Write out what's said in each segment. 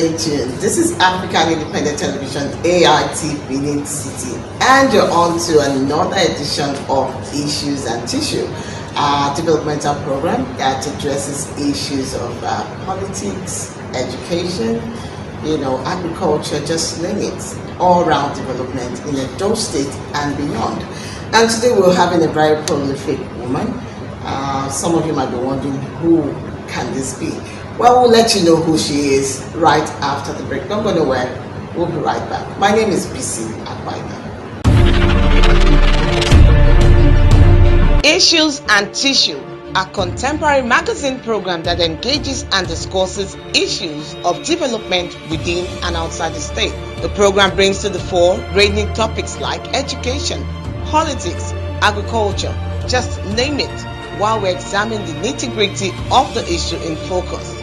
stay tuned. This is African Independent Television, AIT Benin City, and you're on to another edition of Issues and Tissue, a developmental program that addresses issues of politics, education, agriculture, just name it, all-round development in Edo State and beyond. And today we're having a very prolific woman. Some of you might be wondering, who can this be? Well, we'll let you know who she is right after the break. Don't go nowhere. We'll be right back. My name is Prof IZE-IYAMU. Issues and Tissue, a contemporary magazine program that engages and discusses issues of development within and outside the state. The program brings to the fore ranging topics like education, politics, agriculture, just name it, while we examine the nitty-gritty of the issue in focus.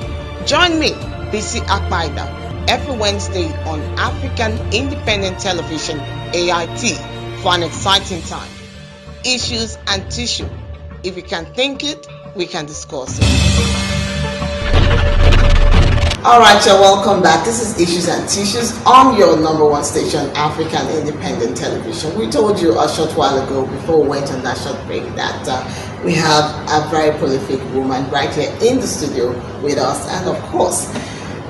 Join me, Prof IZE-IYAMU, every Wednesday on African Independent Television, AIT, for an exciting time. Issues and Tissue. If we can think it, we can discuss it. Alright, you're welcome back. This is Issues and Tissues on your #1 station, African Independent Television. We told you a short while ago, before we went on that short break, that we have a very prolific woman right here in the studio with us. And of course,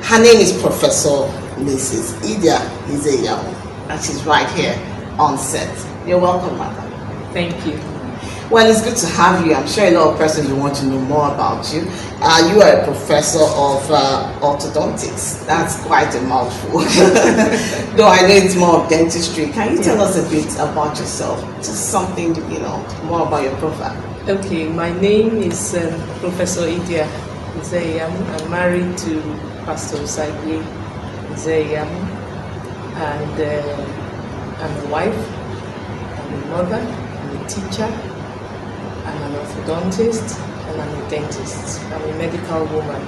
her name is Professor Mrs. Idia IZE-IYAMU, and she's right here on set. You're welcome, madam. Thank you. Well, it's good to have you. I'm sure a lot of persons will want to know more about you. You are a professor of orthodontics. That's quite a mouthful. Though I know it's more of dentistry. Can you tell us a bit about yourself? Just something, more about your profile. Okay, my name is Professor Idia IZE-IYAMU. I'm married to Pastor Usagi IZE-IYAMU, and I'm a wife, I'm a mother, I'm a teacher, I'm an orthodontist, and I'm a dentist. I'm a medical woman.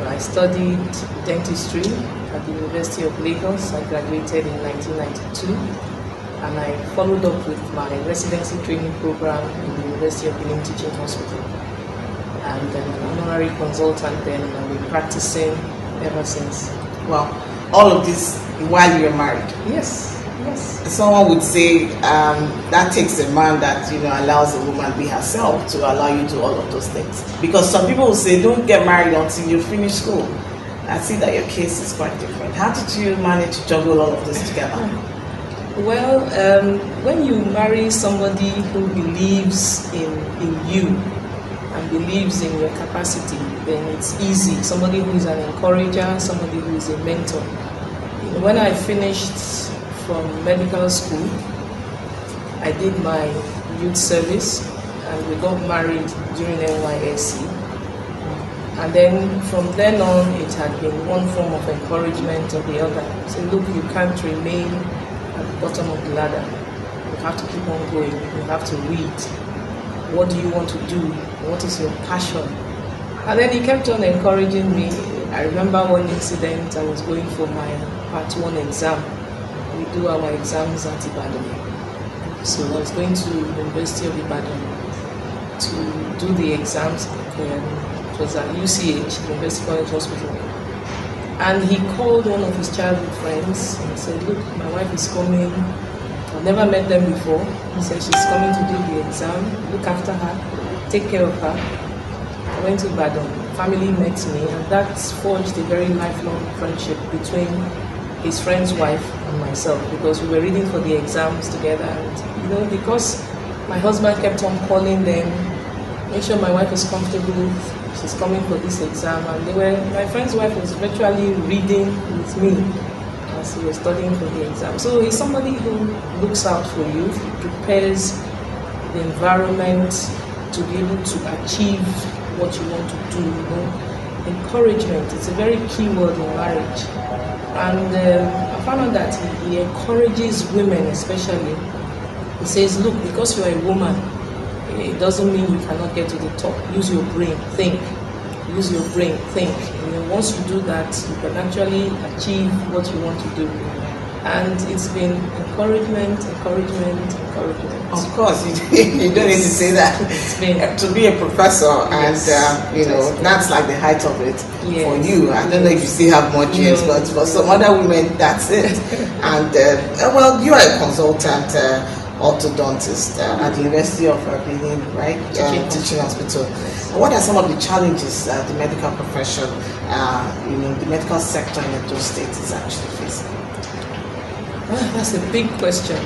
I studied dentistry at the University of Lagos. I graduated in 1992, and I followed up with my residency training program in the University of Benin Teaching Hospital. And I'm an honorary consultant then, and I've been practicing ever since. Well, all of this while you're married? Yes. Yes. Someone would say that takes a man that allows a woman to be herself to allow you to do all of those things. Because some people will say, don't get married until you finish school. I see that your case is quite different. How did you manage to juggle all of this together? Well, when you marry somebody who believes in you and believes in your capacity, then it's easy. Somebody who is an encourager, somebody who is a mentor. When I finished from medical school, I did my youth service, and we got married during NYSC. And then from then on, it had been one form of encouragement or the other. So look, you can't remain at the bottom of the ladder. You have to keep on going. You have to read. What do you want to do? What is your passion? And then he kept on encouraging me. I remember one incident. I was going for my Part 1 exam. We do our exams at Ibadan. So I was going to the University of Ibadan to do the exams. It was at UCH, University College Hospital. And he called one of his childhood friends and said, look, my wife is coming. I've never met them before. He said, she's coming to do the exam. Look after her. Take care of her. I went to Ibadan. Family met me, and that forged a very lifelong friendship between his friend's wife and myself, because we were reading for the exams together. And because my husband kept on calling them, make sure my wife is comfortable, she's coming for this exam, and my friend's wife was virtually reading with me as he was studying for the exam. So he's somebody who looks out for you, prepares the environment to be able to achieve what you want to do. Encouragement, it's a very key word in marriage. And I found out that he encourages women especially. He says, look, because you are a woman, it doesn't mean you cannot get to the top. Use your brain, think. Use your brain, think. And then once you do that, you can actually achieve what you want to do. And it's been encouragement. Of course, you don't need to say that. It's been to be a professor, and yes, that's like the height of it yes, for you. I don't know if you still have more dreams, no, but for some other women, that's it. And well, you are a consultant orthodontist at the University of Benin, right? Teaching hospital. What are some of the challenges the medical profession, the medical sector in Edo State is actually facing? That's a big question.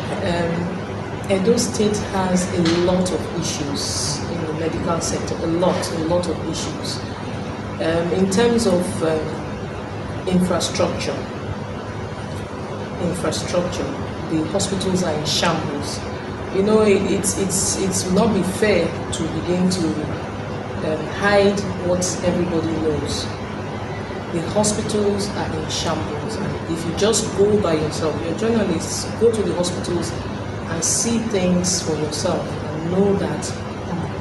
Edo State has a lot of issues in the medical sector, a lot of issues. In terms of infrastructure, the hospitals are in shambles. It will not be fair to begin to hide what everybody knows. The hospitals are in shambles, and if you just go by yourself, you're journalists, go to the hospitals and see things for yourself and know that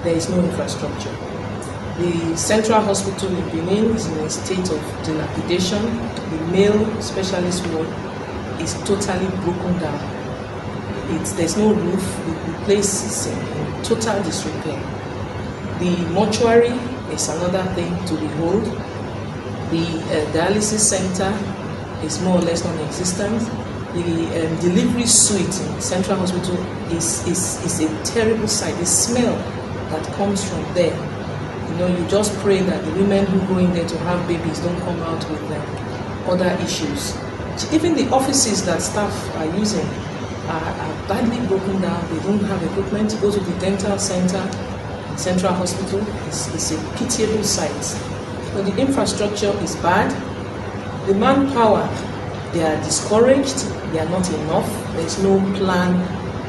there is no infrastructure. The Central Hospital in Benin is in a state of dilapidation. The male specialist ward is totally broken down. There's no roof. The place is in total disrepair. The mortuary is another thing to behold. The dialysis center is more or less non-existent. The delivery suite in Central Hospital is a terrible sight. The smell that comes from there, you just pray that the women who go in there to have babies don't come out with other issues. Even the offices that staff are using are badly broken down. They don't have equipment. To go to the dental center in Central Hospital is a pitiable sight. So the infrastructure is bad. The manpower, they are discouraged. They are not enough. There's no plan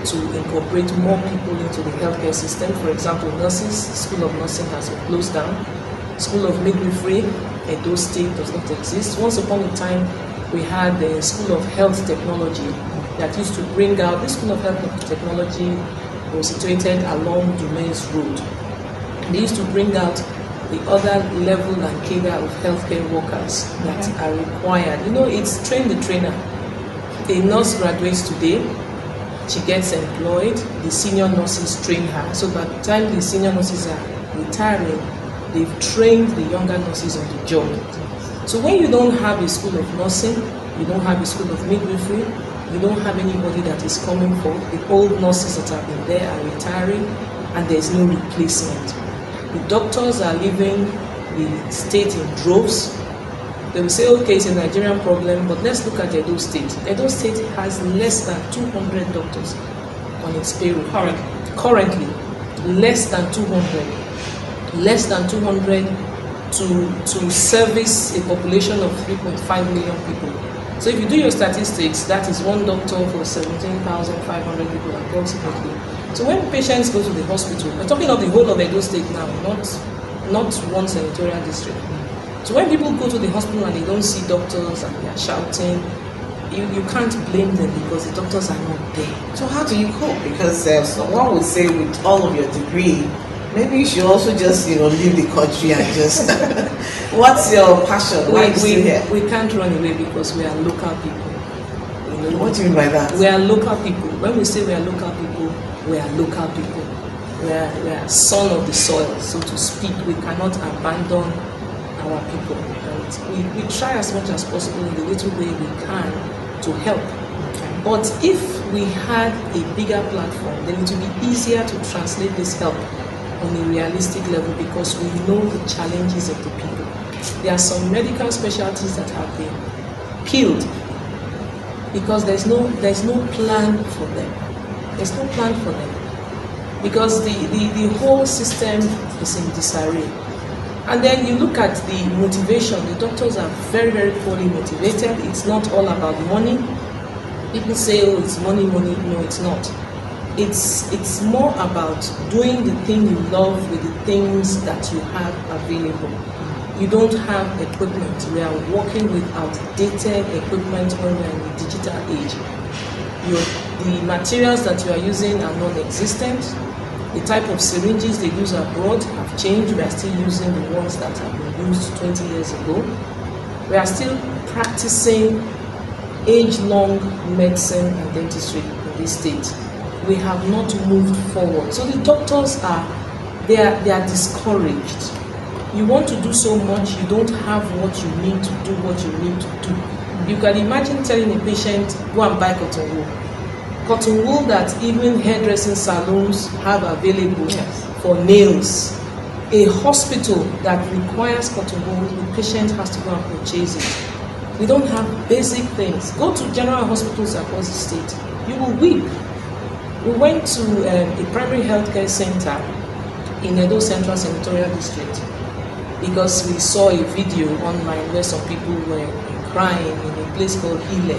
to incorporate more people into the healthcare system. For example, nurses, School of Nursing has been closed down. School of Midwifery, Edo State does not exist. Once upon a time, we had the School of Health Technology that used to bring out. This School of Health Technology was situated along Dumain's Road. They used to bring out the other level and cadre of healthcare workers that are required. It's train the trainer. A nurse graduates today, she gets employed, the senior nurses train her. So by the time the senior nurses are retiring, they've trained the younger nurses on the job. So when you don't have a school of nursing, you don't have a school of midwifery, you don't have anybody that is coming forward, the old nurses that have been there are retiring, and there's no replacement. The doctors are leaving the state in droves. They will say, okay, it's a Nigerian problem, but let's look at Edo State. Edo State has less than 200 doctors on its payroll. Currently, less than 200. Less than 200 to service a population of 3.5 million people. So if you do your statistics, that is one doctor for 17,500 people approximately. So when patients go to the hospital, we're talking of the whole of Edo State now, not one senatorial district. So when people go to the hospital and they don't see doctors and they are shouting, you can't blame them because the doctors are not there. So how do you cope? Because one would say with all of your degree, maybe you should also just leave the country and just what's your passion? We can't run away because we are local people. What do you mean by that? We are local people. When we say we are local people, we are local people. We are son of the soil, so to speak. We cannot abandon our people. And we try as much as possible in the little way we can to help. Okay. But if we had a bigger platform, then it would be easier to translate this help on a realistic level because we know the challenges of the people. There are some medical specialties that have been killed because there's no plan for them. There's no plan for them because the whole system is in disarray. And then you look at the motivation. The doctors are very, very poorly motivated. It's not all about money. People say, oh, it's money. No, it's not. It's more about doing the thing you love with the things that you have available. You don't have equipment. We are working with outdated equipment when we are in the digital age. The materials that you are using are non-existent. The type of syringes they use abroad have changed. We are still using the ones that have been used 20 years ago. We are still practicing age-long medicine and dentistry in this state. We have not moved forward. So the doctors they are discouraged. You want to do so much, you don't have what you need to do what you need to do. You can imagine telling a patient, go and buy cotton wool. Cotton wool that even hairdressing salons have available for nails. A hospital that requires cotton wool, the patient has to go and purchase it. We don't have basic things. Go to general hospitals across the state. You will weep. We went to a primary healthcare center in Edo Central Senatorial District because we saw a video online where some people were crying in a place called Ile.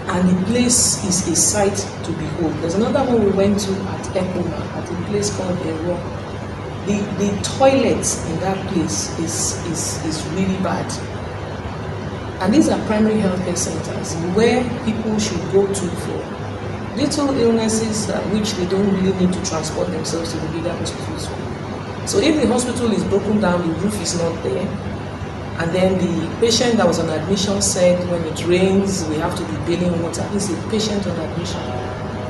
And the place is a sight to behold. There's another one we went to at Ekoma, at a place called Ero. The toilets in that place is really bad. And these are primary healthcare centers where people should go to for little illnesses which they don't really need to transport themselves to the bigger hospitals. So if the hospital is broken down, the roof is not there, and then the patient that was on admission said when it rains we have to be bailing water. This is a patient on admission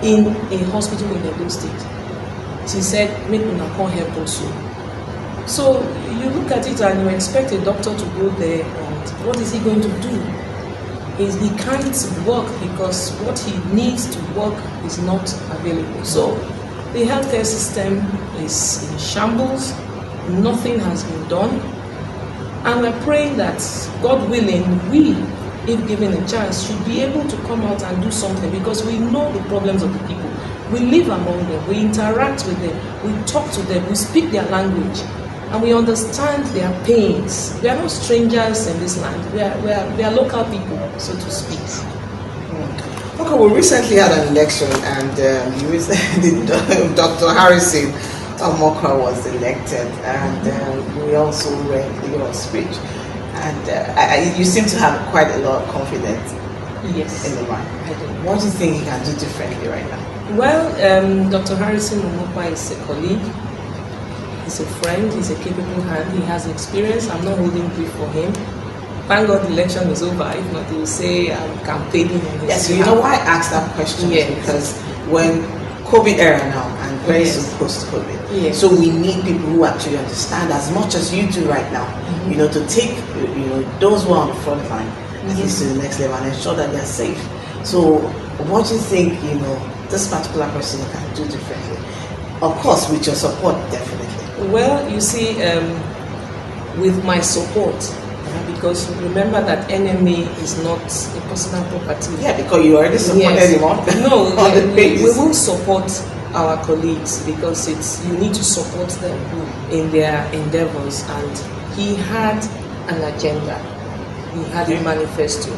in a hospital in Edo State. She said, make una come help also. So you look at it and you expect a doctor to go there, and what is he going to do? He can't work because what he needs to work is not available. So the healthcare system is in shambles. Nothing has been done. And we're praying that, God willing, we, if given a chance, should be able to come out and do something, because we know the problems of the people. We live among them, we interact with them, we talk to them, we speak their language, and we understand their pains. We are not strangers in this land. We are local people, so to speak. Okay, we recently had an election, and Dr. Harrison Omokra was elected, and we also read your speech, and you seem to have quite a lot of confidence in the man. What do you think he can do differently right now? Well, Dr. Harrison Omokra is a colleague, he's a friend, he's a capable hand, he has experience. I'm not holding grief for him. Thank God the election is over. If not, he will say I'm campaigning on his Yes, you know why I asked that question? Yes. Because when COVID era now, and very soon post-COVID, so we need people who actually understand as much as you do right now, you know, to take, you know, those who are on the front line at least to the next level and ensure that they're safe. So what do you think, you know, this particular person can do differently? Of course, with your support, definitely. Well, you see, with my support, because remember that NMA is not a personal property. Yeah, because you already supported him on No, on the we will support our colleagues, because you need to support them in their endeavors, and he had an agenda. He had a manifesto.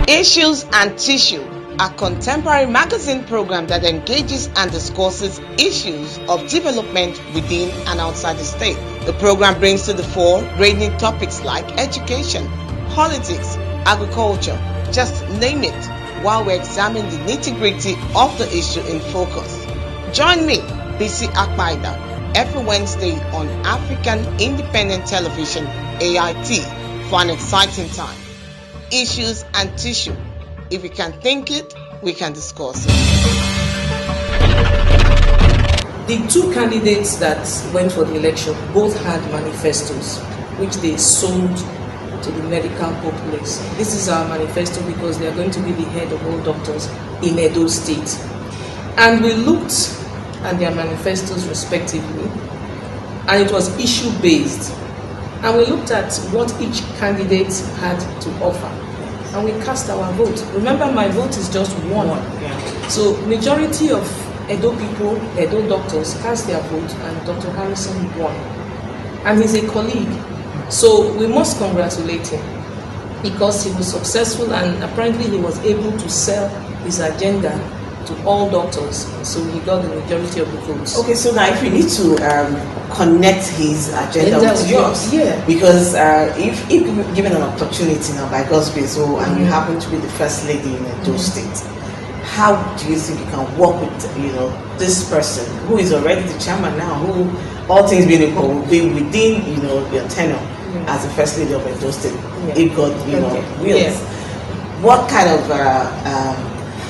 Issues and Tissue, a contemporary magazine program that engages and discusses issues of development within and outside the state. The program brings to the fore ranging topics like education, politics, agriculture, just name it, while we examine the nitty-gritty of the issue in focus. Join me, BC Akpaida, every Wednesday on African Independent Television, AIT, for an exciting time. Issues and Tissue. If we can think it, we can discuss it. The two candidates that went for the election both had manifestos, which they sold to the medical populace. This is our manifesto because they are going to be the head of all doctors in Edo State. And we looked at their manifestos respectively, and it was issue-based. And we looked at what each candidate had to offer, and we cast our vote. Remember, my vote is just one. So majority of Edo people, Edo doctors, cast their vote, and Dr. Harrison won. And he's a colleague. So we must congratulate him, because he was successful, and apparently he was able to sell his agenda to all doctors. So he got the majority of the votes. Okay, so now if we need to connect his agenda with yours, because if given an opportunity now by God's grace, and you happen to be the first lady in Edo State, how do you think you can work with, you know, this person who is already the chairman now, who all things being equal will be within, you know, your tenure? as the First Lady of Edo State, Yeah. if God, wills. Yeah. What kind of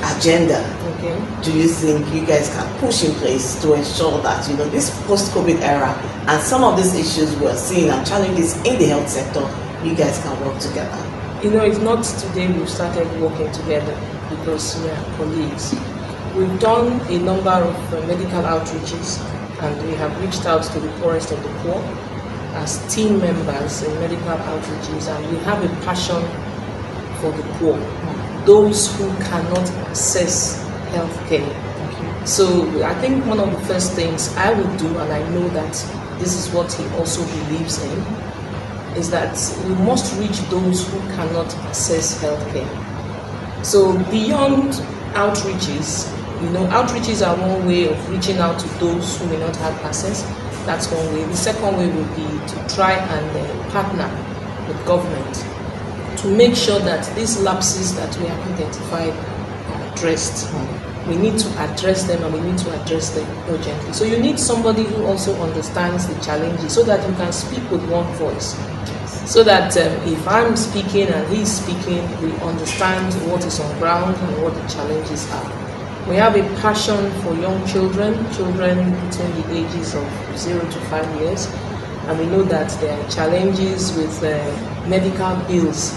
agenda Okay. do you think you guys can push in place to ensure that this post-COVID era and some of these issues we're seeing and challenges in the health sector, you guys can work together? It's not today we've started working together because we are colleagues. We've done a number of medical outreaches, and we have reached out to the poorest of the poor as team members in medical outreaches, and we have a passion for the poor, those who cannot access health care. So I think one of the first things I would do, and I know that this is what he also believes in, is that we must reach those who cannot access health care. So beyond outreaches, outreaches are one way of reaching out to those who may not have access. That's one way. The second way would be to try and partner with government to make sure that these lapses that we have identified are addressed. We need to address them, and we need to address them urgently. So you need somebody who also understands the challenges so that you can speak with one voice. So that if I'm speaking and he's speaking, we understand what is on ground and what the challenges are. We have a passion for young children between the ages of 0 to 5 years, and we know that there are challenges with medical bills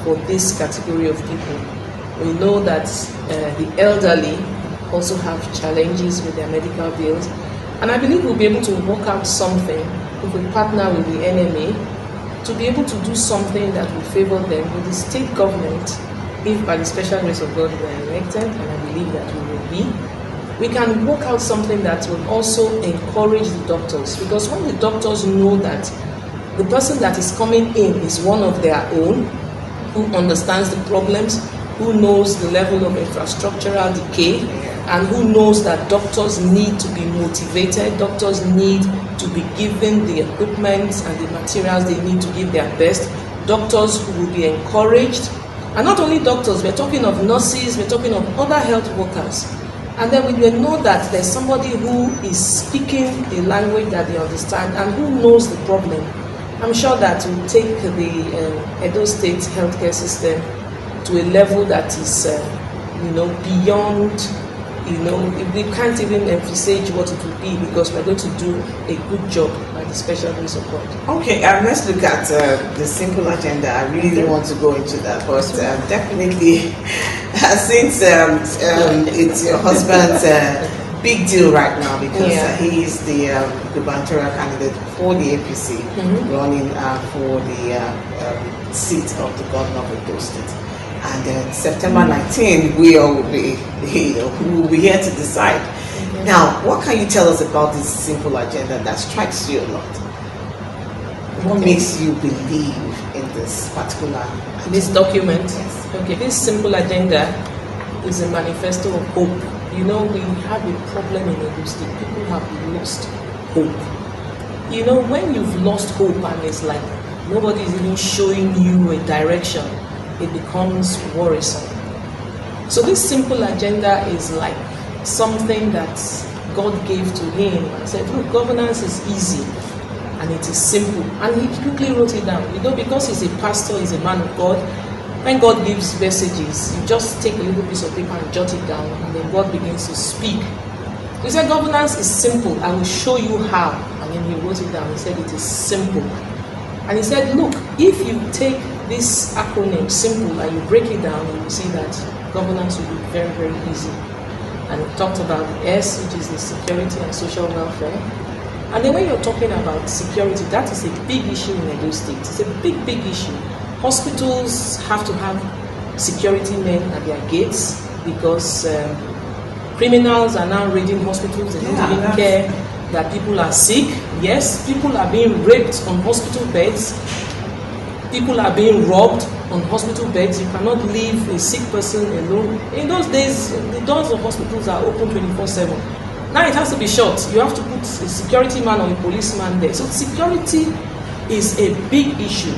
for this category of people. We know that the elderly also have challenges with their medical bills, and I believe we'll be able to work out something if we partner with the NMA to be able to do something that will favor them with the state government. If by the special grace of God we are elected, and I believe that we will be, we can work out something that will also encourage the doctors, because when the doctors know that the person that is coming in is one of their own, who understands the problems, who knows the level of infrastructural decay, and who knows that doctors need to be motivated, doctors need to be given the equipment and the materials they need to give their best, doctors will be encouraged. And not only doctors, we're talking of nurses, we're talking of other health workers. And then we will know that there's somebody who is speaking a language that they understand and who knows the problem. I'm sure that will take the Edo State healthcare system to a level that is, beyond, we can't even envisage what it will be, because we're going to do a good job by the special grace of God. Okay, let's look at the simple agenda. I really don't want to go into that, but definitely, since it's your husband's big deal right now, because he is the gubernatorial candidate for the APC, running for the seat of the governor of Edo State. And September 19, we all will be, we will be here to decide. Now, what can you tell us about this simple agenda that strikes you a lot? What makes you believe in this particular agenda? This document? Yes. Okay, this simple agenda is a manifesto of hope. We have a problem in Edo State. People have lost hope. When you've lost hope and it's like nobody is even showing you a direction, it becomes worrisome. So this simple agenda is like something that God gave to him and said, look, governance is easy and it is simple. And he quickly wrote it down. Because he's a pastor, he's a man of God, when God gives messages, you just take a little piece of paper and jot it down, and then God begins to speak. He said, governance is simple. I will show you how. And then he wrote it down. He said, it is simple. And he said, look, if you take this acronym, simple, and you break it down, you will see that governance will be very, very easy. And he talked about the S, which is the security and social welfare. And then when you're talking about security, that is a big issue in Edo State. It's a big, big issue. Hospitals have to have security men at their gates because criminals are now raiding hospitals. They don't even care that people are sick. Yes, people are being raped on hospital beds. People are being robbed on hospital beds. You cannot leave a sick person alone. In those days, the doors of hospitals are open 24/7. Now it has to be shut. You have to put a security man or a policeman there. So security is a big issue.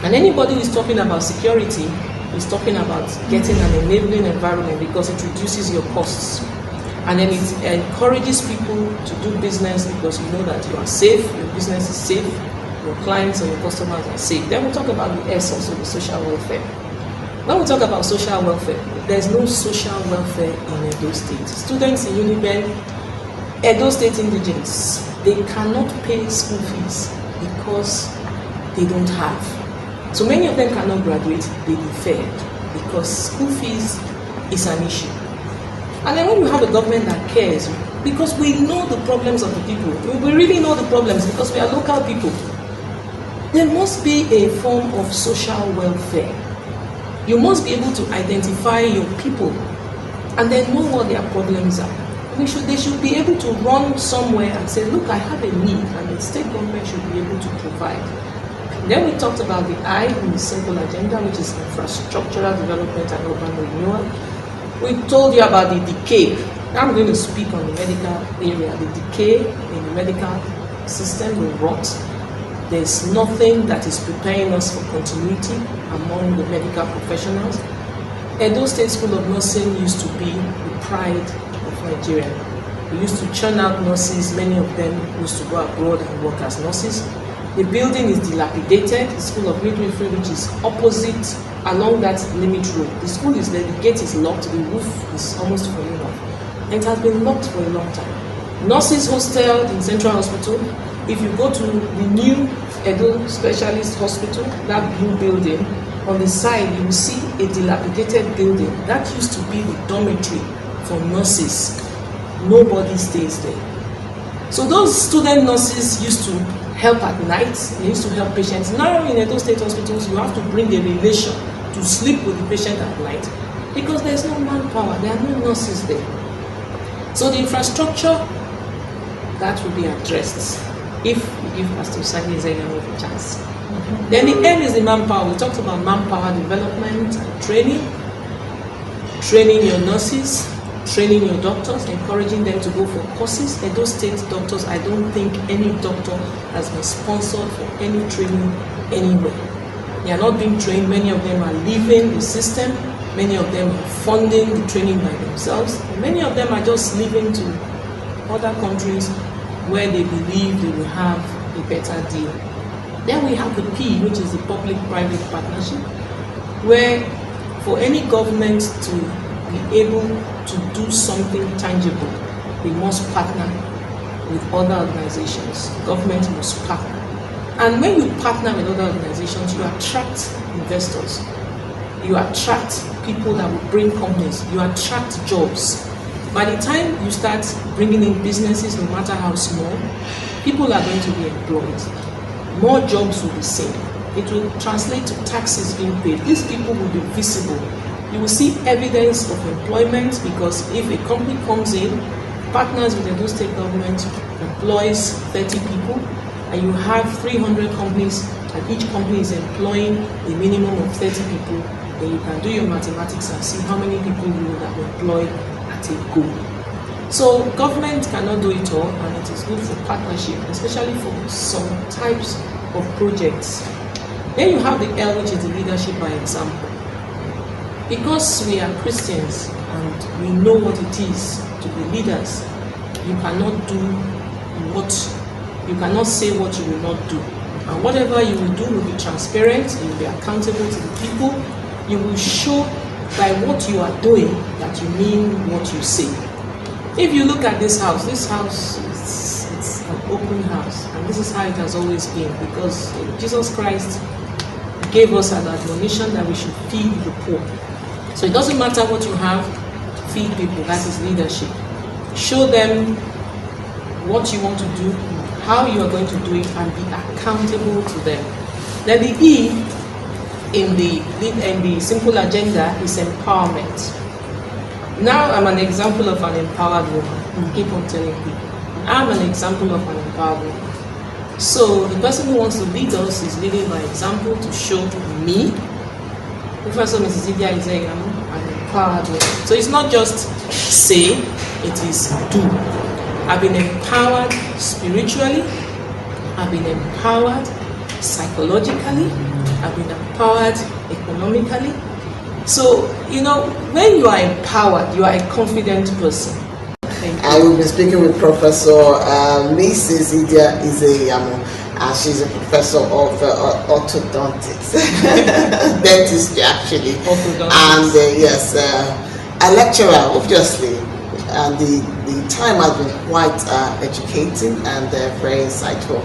And anybody who is talking about security is talking about getting an enabling environment, because it reduces your costs. And then it encourages people to do business because you know that you are safe, your business is safe. your clients or your customers are safe. Then we talk about the S, also the social welfare. When we talk about social welfare, there's no social welfare in Edo State. Students in Uniben, Edo State indigents, they cannot pay school fees because they don't have. So many of them cannot graduate, they defer because school fees is an issue. And then when you have a government that cares, because we know the problems of the people, we really know the problems because we are local people, there must be a form of social welfare. You must be able to identify your people and then know what their problems are. They should be able to run somewhere and say, look, I have a need, and the state government should be able to provide. Then we talked about the I in the simple agenda, which is infrastructural development and urban renewal. We told you about the decay. I'm going to speak on the medical area. The decay in the medical system will rot. There's nothing that is preparing us for continuity among the medical professionals. Edo State School of Nursing used to be the pride of Nigeria. We used to churn out nurses. Many of them used to go abroad and work as nurses. The building is dilapidated. The School of Midwifery, which is opposite along that limit road. The school is there, the gate is locked, the roof is almost falling off. And it has been locked for a long time. Nurses hostel in Central Hospital. If you go to the new Edo Specialist Hospital, that blue building, on the side you will see a dilapidated building. That used to be the dormitory for nurses. Nobody stays there. So those student nurses used to help at night, they used to help patients. Now in Edo State hospitals, you have to bring a relation to sleep with the patient at night because there's no manpower, there are no nurses there. So the infrastructure, that will be addressed if we give Pastor Idia IZE-IYAMU a chance. Then the M is the manpower. We talked about manpower development and training your nurses, training your doctors, encouraging them to go for courses. Edo State doctors, I don't think any doctor has been sponsored for any training anywhere. They are not being trained. Many of them are leaving the system. Many of them are funding the training by themselves. Many of them are just leaving to other countries where they believe they will have a better deal. Then we have the P, which is the public-private partnership, where for any government to be able to do something tangible, we must partner with other organizations. Government must partner. And when you partner with other organizations, you attract investors. You attract people that will bring companies. You attract jobs. By the time you start bringing in businesses, no matter how small, people are going to be employed. More jobs will be seen. It will translate to taxes being paid. These people will be visible. You will see evidence of employment because if a company comes in, partners with the Edo State government, employs 30 people, and you have 300 companies, and each company is employing a minimum of 30 people, then you can do your mathematics and see how many people you would have employed at a go. So government cannot do it all, and it is good for partnership, especially for some types of projects. Then you have the L, which is the leadership by example. Because we are Christians and we know what it is to be leaders, you cannot say what you will not do. And whatever you will do will be transparent, you will be accountable to the people, you will show by what you are doing that you mean what you say. If you look at this house is an open house, and this is how it has always been, because Jesus Christ gave us an admonition that we should feed the poor. So it doesn't matter what you have, feed people. That is leadership. Show them what you want to do, how you are going to do it, and be accountable to them. Then the E in the simple agenda is empowerment. Now I'm an example of an empowered woman. I keep on telling people, I'm an example of an empowered woman. So the person who wants to lead us is leading by example to show me, Professor Mrs. Idia IZE-IYAMU, an empowered woman. So it's not just say, it is do. I've been empowered spiritually, I've been empowered psychologically, I've been empowered economically. So, when you are empowered, you are a confident person. I will be speaking with Professor Mrs. Idia IZE-IYAMU. She's a professor of orthodontics, dentistry actually, and yes, a lecturer obviously. And the time has been quite educating and very insightful.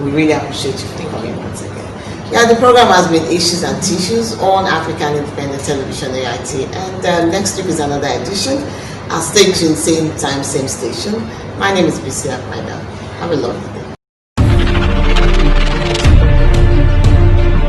We really appreciate you for coming once again. Yeah, the program has been Issues and Tissues on African Independent Television AIT, and next week is another edition. Stay tuned, same time, same station. My name is Prof Idia IZE-IYAMU. Have a lovely day.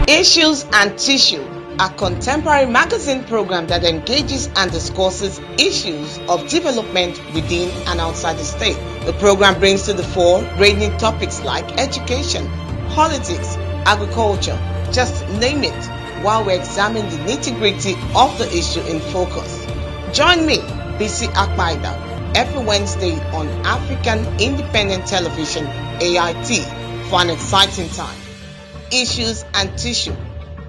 Issues and Tissue, a contemporary magazine program that engages and discusses issues of development within and outside the state. The program brings to the fore ranging topics like education, politics, agriculture, just name it, while we examine the nitty-gritty of the issue in focus. Join me, Prof IZE-IYAMU, every Wednesday on African Independent Television AIT for an exciting time. Issues and Tissue.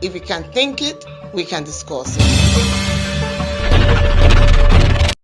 If we can think it, we can discuss it.